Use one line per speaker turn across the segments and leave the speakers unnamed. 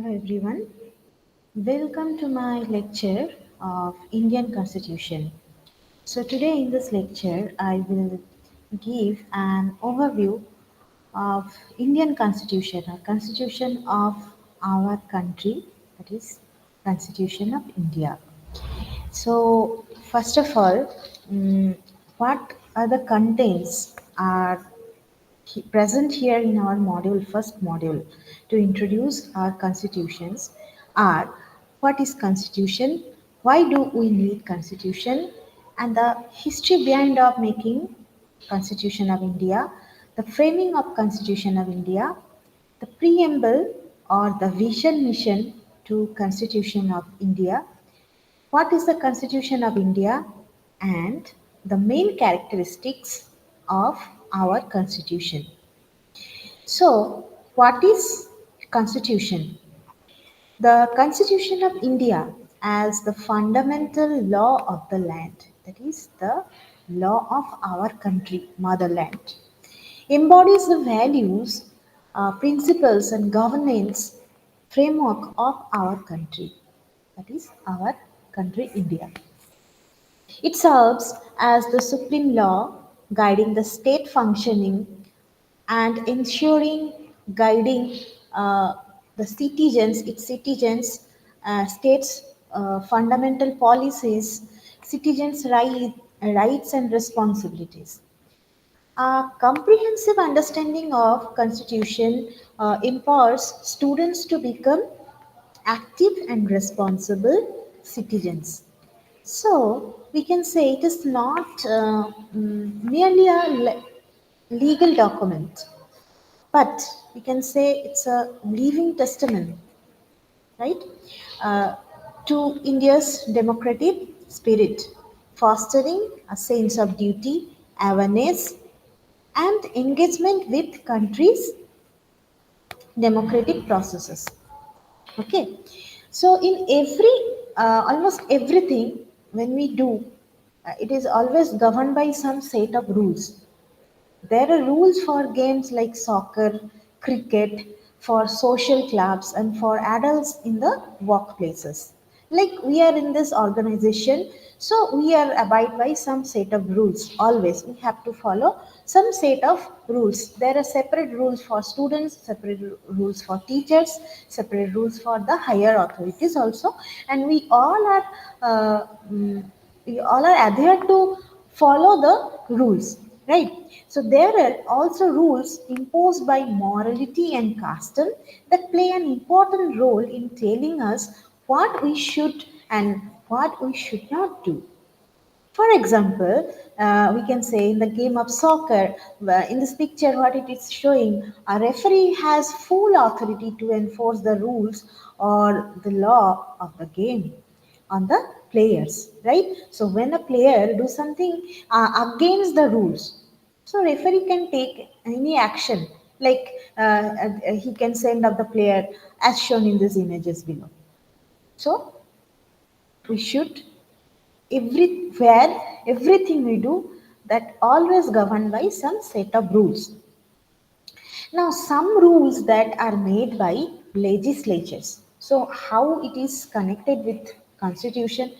Hello everyone. Welcome to my lecture of Indian Constitution. So today in this lecture I will give an overview of Indian Constitution, a constitution of our country, that is Constitution of India. So first of all, what are the contents are present here in our module, first module, to introduce our constitutions are what is constitution, why do we need constitution, and the history behind of making Constitution of India, the framing of Constitution of India, the preamble or the vision mission to Constitution of India, what is the Constitution of India, and the main characteristics of our constitution. So, what is Constitution? The Constitution of India as the fundamental law of the land, that is the law of our country, motherland, embodies the values, principles and governance framework of our country, that is our country India. It serves as the supreme law guiding the state functioning and ensuring guiding uh, the citizens, its citizens, states' fundamental policies, citizens' rights and responsibilities. A comprehensive understanding of Constitution empowers students to become active and responsible citizens. So we can say it is not merely a legal document, but we can say it's a living testament, right, uh, to India's democratic spirit, fostering a sense of duty, awareness, and engagement with countries' democratic processes. Okay, so in almost everything when we do, it is always governed by some set of rules. There are rules for games like soccer, cricket, for social clubs, and for adults in the workplaces. Like we are in this organization, so we are abide by some set of rules. Always we have to follow some set of rules. There are separate rules for students, separate rules for teachers, separate rules for the higher authorities also, and uh, mm, we all are adhered to follow the rules, right? So there are also rules imposed by morality and custom that play an important role in telling us what we should and what we should not do. For example, we can say in the game of soccer, in this picture, what it is showing, a referee has full authority to enforce the rules or the law of the game on the players, right? So when a player do something against the rules, so referee can take any action, like he can send up the player as shown in these images below. So we should everywhere everything we do that always governed by some set of rules. Now some rules that are made by legislatures, so how it is connected with constitution,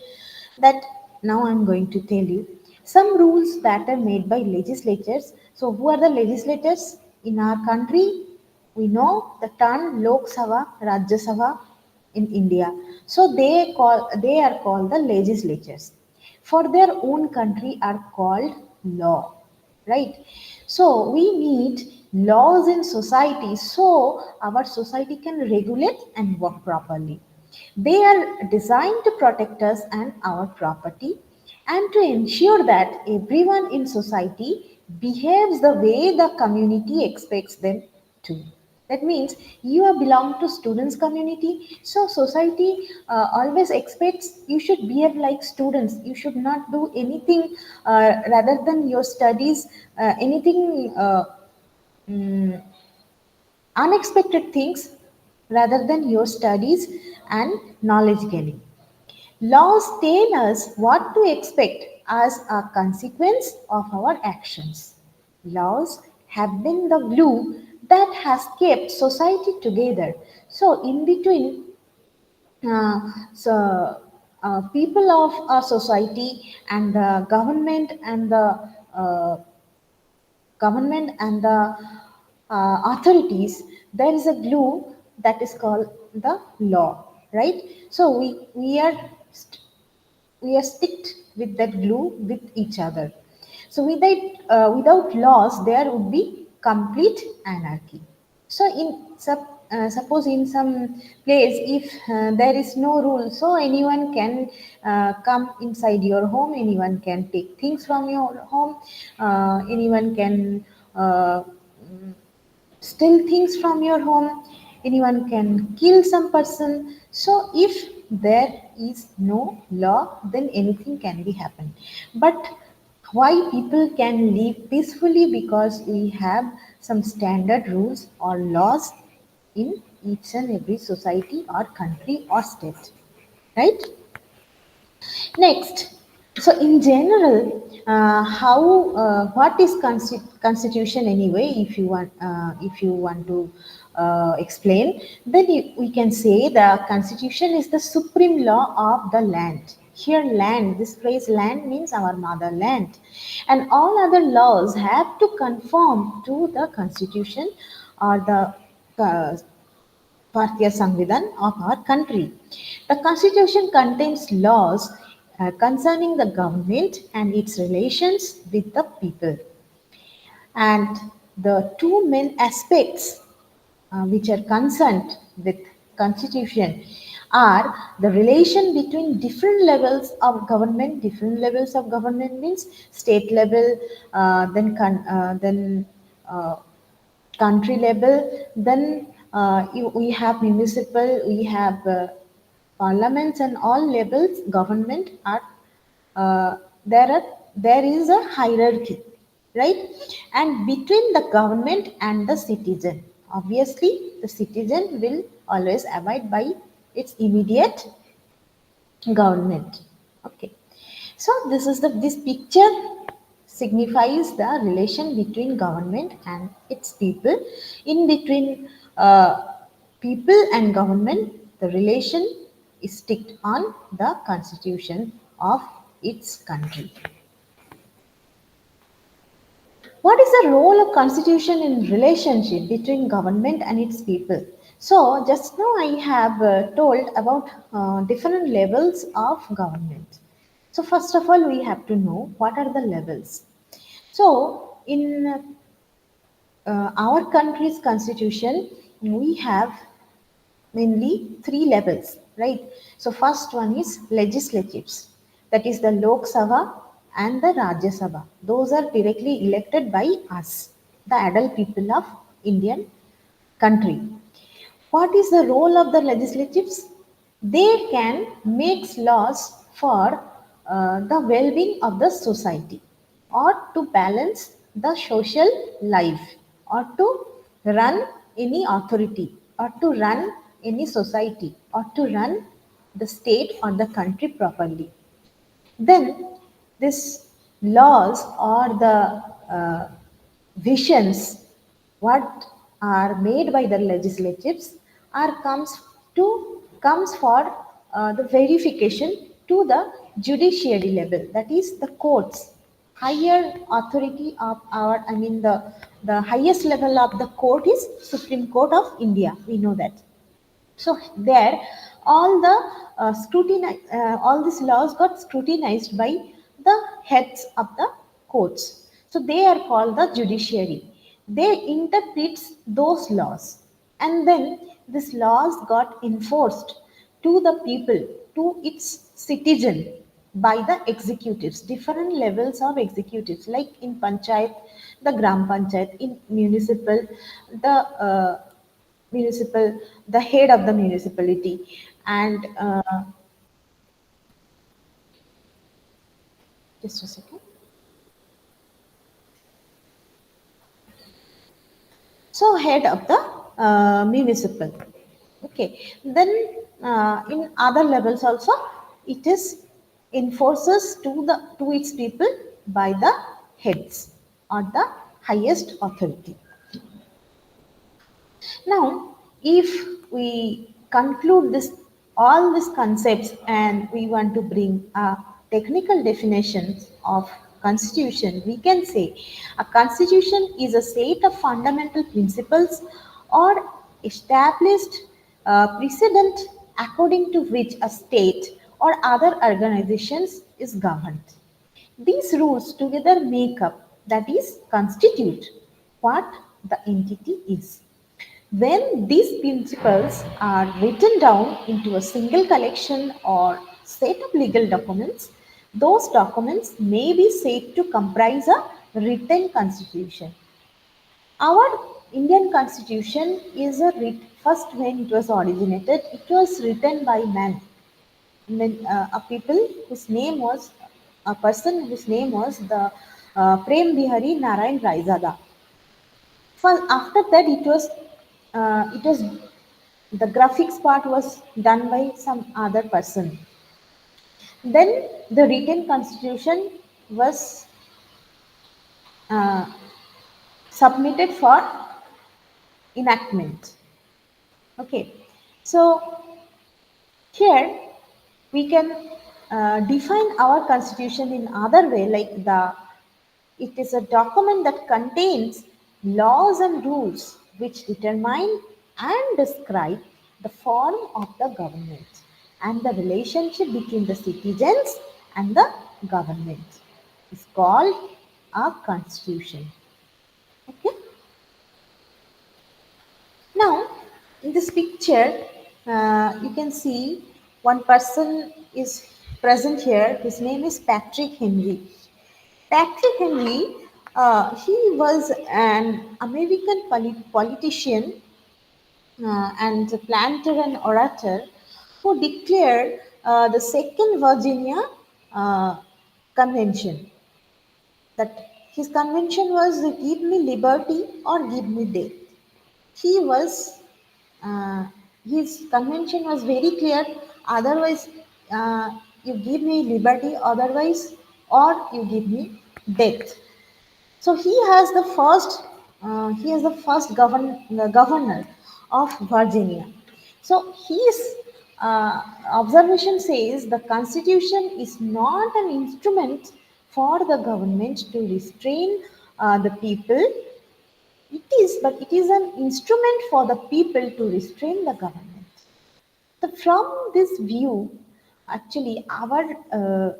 that now I'm going to tell you some rules that are made by legislatures. So who are the legislators in our country? We know the term Lok Sabha, Rajya Sabha in India. So they are called the legislatures. For their own country are called law, right? So we need laws in society so our society can regulate and work properly. They are designed to protect us and our property and to ensure that everyone in society behaves the way the community expects them to. That means you are belong to students community, so society always expects you should behave like students. You should not do anything rather than your studies, anything mm, unexpected things rather than your studies and knowledge gaining. Laws tell us what to expect as a consequence of our actions. Laws have been the glue that has kept society together. So in between, uh, so people of a society and the uh, government and the authorities, there is a glue that is called the law, right? So we are sticked with that glue with each other. So without laws there would be complete anarchy. So suppose in some place, if there is no rule, so anyone can come inside your home, anyone can take things from your home, anyone can uh, steal things from your home, anyone can kill some person. So if there is no law, then anything can be happen. But why people can live peacefully? Because we have some standard rules or laws in each and every society or country or state, right? Next, so in general, how what is constitution anyway? If you want to explain, then we can say the constitution is the supreme law of the land. Here, land. This phrase "land" means our motherland, and all other laws have to conform to the constitution or the Bharatiya Samvidhan of our country. The Constitution contains laws concerning the government and its relations with the people. And the two main aspects which are concerned with Constitution are the relation between different levels of government. Different levels of government means state level, then uh, country level, then we have municipal, we have parliaments, and all levels government are uh, there are there is a hierarchy, right? And between the government and the citizen, obviously the citizen will always abide by its immediate government. Okay. So this picture signifies the relation between government and its people. In between people and government, the relation is sticked on the constitution of its country. What is the role of constitution in relationship between government and its people? So just now I have told about different levels of government. So first of all, we have to know what are the levels. So in our country's constitution, we have mainly three levels, right? So first one is legislatives, that is the Lok Sabha and the Rajya Sabha. Those are directly elected by us, the adult people of Indian country. What is the role of the legislatives? They can make laws for the well-being of the society, or to balance the social life, or to run any authority, or to run any society, or to run the state or the country properly. Then these laws or the visions what are made by the legislatives are comes for the verification to the judiciary level, that is the courts. Higher authority of our, I mean the highest level of the court is Supreme Court of India, we know that. So there, all the all these laws got scrutinized by the heads of the courts. So they are called the judiciary. They interpret those laws, and then these laws got enforced to the people, to its citizen by the executives, different levels of executives, like in panchayat, the gram panchayat, in municipal, the municipal, the head of the municipality, and just a second. So head of the municipal. Okay. Then in other levels also, it is enforces to its people by the heads or the highest authority. Now, if we conclude this all these concepts and we want to bring a technical definitions of constitution, we can say a constitution is a set of fundamental principles or established precedent according to which a state or other organizations is governed. These rules together make up, that is, constitute what the entity is. When these principles are written down into a single collection or set of legal documents, those documents may be said to comprise a written constitution. Our Indian constitution is first when it was originated, it was written by man. A people whose name was a person whose name was the Prem Bihari Narayan Raizada. After that, it was the graphics part was done by some other person. Then the written constitution was uh, submitted for enactment. Okay, so here we can define our constitution in other way, like it is a document that contains laws and rules which determine and describe the form of the government and the relationship between the citizens and the government. It's called a constitution. Okay. Now, in this picture, you can see one person is present here. His name is Patrick Henry. Patrick Henry, he was an American politician and planter and orator who declared the Second Virginia uh, Convention. That his convention was give me liberty or give me death. He was uh, his convention was very clear. Otherwise, you give me liberty. Otherwise, or you give me death. So he has the first governor of Virginia. So his observation says the constitution is not an instrument for the government to restrain the people. But it is an instrument for the people to restrain the government. So from this view, actually, our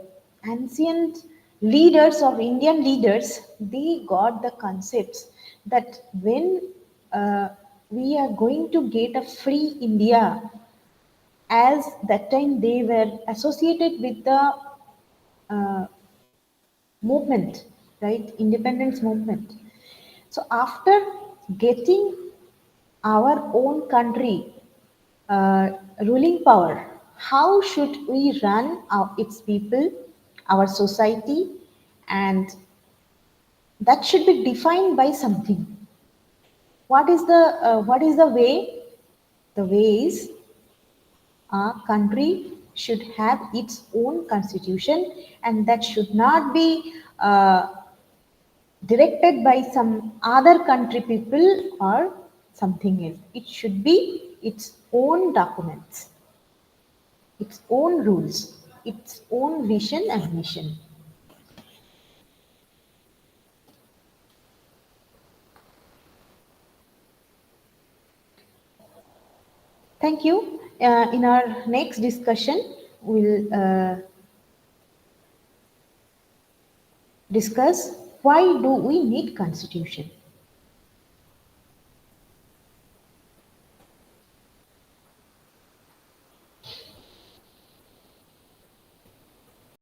ancient leaders of Indian leaders, they got the concepts that when we are going to get a free India, as that time they were associated with the uh, movement, right? Independence movement. So after getting our own country ruling power, how should we run its people, our society, and that should be defined by something. What is the way? The way is a country should have its own constitution, and that should not be directed by some other country people or something else. It should be its own documents, its own rules, its own vision and mission. Thank you. In our next discussion, we'll discuss why do we need constitution.